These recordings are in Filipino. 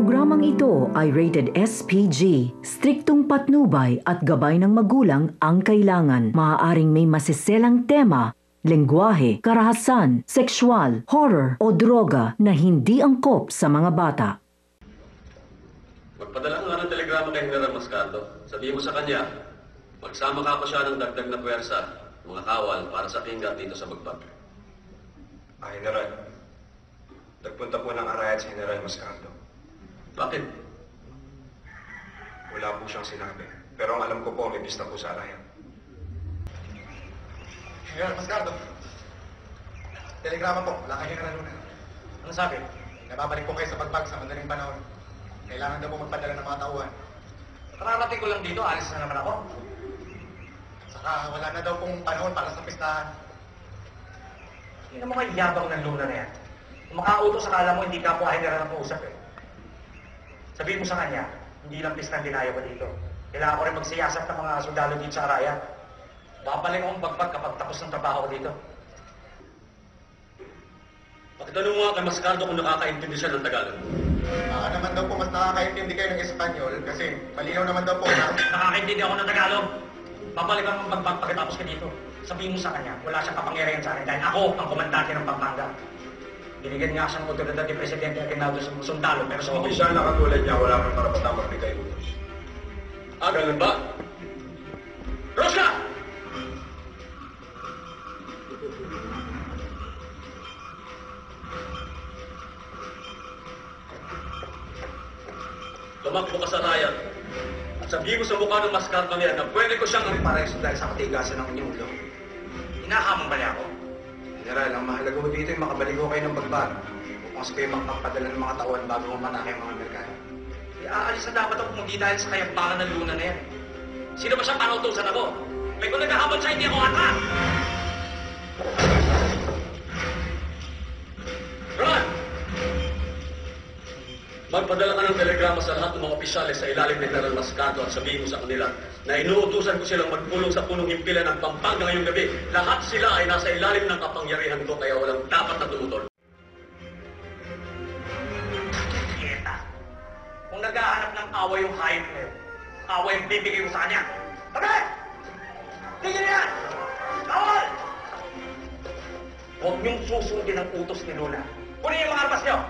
Programang ito ay rated SPG. Striktong patnubay at gabay ng magulang ang kailangan. Maaaring may masiselang tema, lengguwahe, karahasan, sexual, horror o droga na hindi angkop sa mga bata. Magpadala ka nga ng telegrama kay General Mascardo. Sabihin mo sa kanya, magsama ka pa siya ng dagdag na puwersa, mga kawal para sa pinggat dito sa Bagbag. General, nagpunta po ng arayat si General Mascardo. Bakit? Wala po siyang sinabi. Pero ang alam ko po, may pista po sa arayat. General Mascardo, telegrama po, wala kayo na Luna. Ano sabi? Nababalik po kayo sa Bagbag sa madaling panahon. Kailangan daw po magpadala ng mga tauhan. Kararating ko lang dito, alis na naman ako. Saka wala na daw pong panahon para sa pistahan. Hindi naman kayo yabang ng Luna na yan. Kung makautos, akala mo hindi ka po general ang kausap eh. Sabihin mo sa kanya, hindi lang pistang dinayo ko dito. Kailangan ko rin magsiyasat ng mga sundalo dito sa Araya. Babalik akong Bagbag kapag tapos ng trabaho ko dito. Pakitanong mo nga kay Mascardo kung nakakaintindi siya ng Tagalog. Baka naman daw po mas nakakaintindi kayo ng Espanyol kasi malinaw naman daw po na... Nakakaintindi ako ng Tagalog. Babalik akong Bagbag pagkatapos ka dito. Sabihin mo sa kanya, wala siyang kapangyarihan sa akin dahil ako ang komandante ng Pampanga. Binigyan nga siyang otoridad ni Presidente Aguinaldo sa sundalo pero sa Opisyal na katulad niya, wala pang karapatang magbigay utos. Ganun ba? Rosca! Tumakbo ka sa rayan at sabihin mo sa mukha ng Mascardo niya na pwede ko siyang Pareso dahil sa katigasan ng inyong ulo. hinahamon ba niya ako? General, ang mahalaga ko dito ay makabalik ko kayo ng Bagbag. Upang kayo magpapadala ng mga tauhan bago mamatake ang mga Amerikano. Aalis na dapat ako kung di dahil sa kayampangan ng Luna na yan. Sino ba siyang panautusan ako? May kung naghahabol siya, hindi ako ata! Ron! Magpadala ka ng telegrama sa lahat ng mga opisyales sa ilalim ni General Mascardo at sabihin mo sa kanila na inuutusan ko silang magpulong sa punong himpilan ng Pampanga ngayong gabi. Lahat sila ay nasa ilalim ng kapangyarihan ko kaya walang dapat na tumutol. Kieta. Kung naghahanap ng away yung hayop na yun, away yung bibigay ko sa kanya. Tabi! Tigil yan! Bawal! Huwag niyong susundin ang utos ni Luna. Kunin yung mga armas niyo!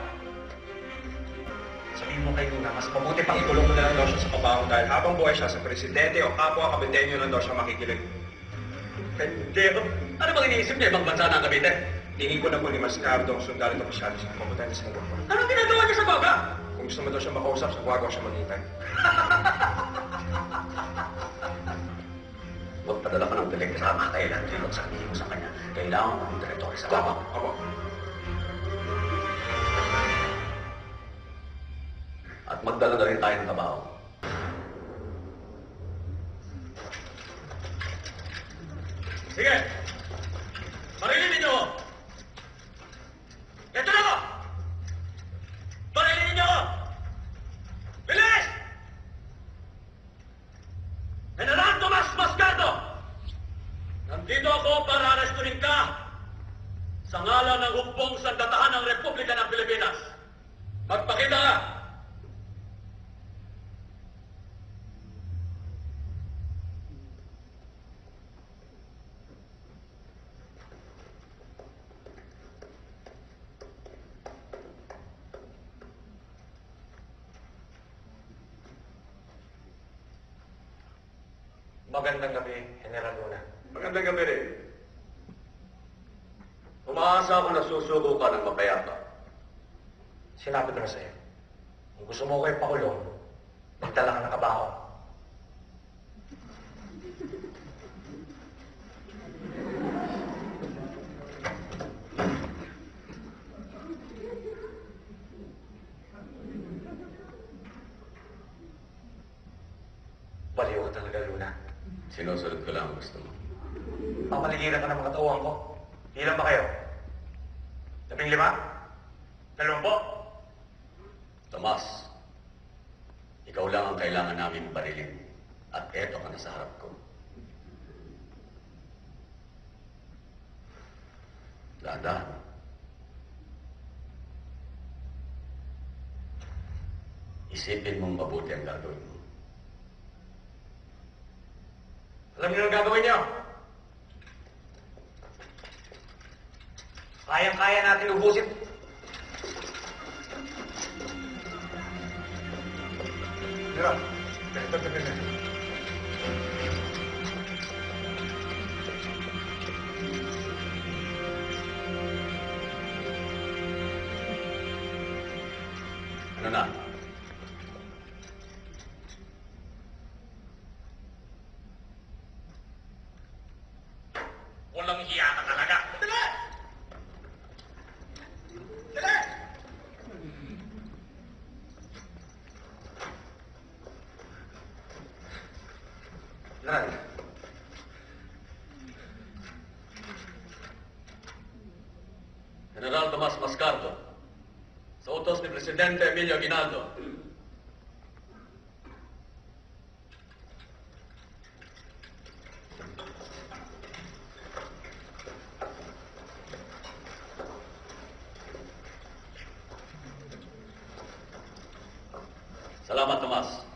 Sabihin mo kay Luna, mas mabuti pang Ikulong mo na lang daw siya sa pabaho dahil habang buhay siya sa presidente o kapwa kabentenyo lang daw siya makikilig. Hindi. Ano bang iniisip niya? Ibang bansa na ang Cavite? Tingin ko na po ni Mascardo ang sundalo ng opisyalis na mabutan niya sa Guagua. Anong ginagawa niya sa baga? Kung gusto mo daw siya makausap, sa Guagua siya maghintay. Magpadala ka ng telegrama kay Landry at sabihin mo sa kanya, kailangan mo ng direktore sa baga. Opo. At magdala na rin tayo ng trabaho. Sige! Marilin ninyo ako! Ito na ako! Marilin ninyo ako! Bilis! General Tomas Mascardo! Nandito ako para arestuhin ka sa ngalan ng hukbong sandatahan ng Republika ng Pilipinas. Magpakita ka! Magandang gabi, General Luna. Magandang gabi rin. Umaasa ako na susuko ka ng mapayapa. Sinabi ko na sa'yo, kung gusto mo ko ipakulong, magdala ka ng kabaho. Baliw ka talaga, Luna. Sinusunod ko lang ang gusto mo. Papaligiran ka ng mga tauhan ko. Ilan ba kayo? 15? 20? Tomas, ikaw lang ang kailangan namin barilin. At eto ka na sa harap ko. Dahan-dahan. Isipin mong mabuti ang gagawin mo. Alam niyo ang gagawin niyo? Kayang-kaya natin ubusin. General, ganito. Ano na? Walang hiya ka talaga. Dali! Dali! General, General Tomas Mascardo, sa utos ni Presidente Emilio Aguinaldo, salamat, Tomas.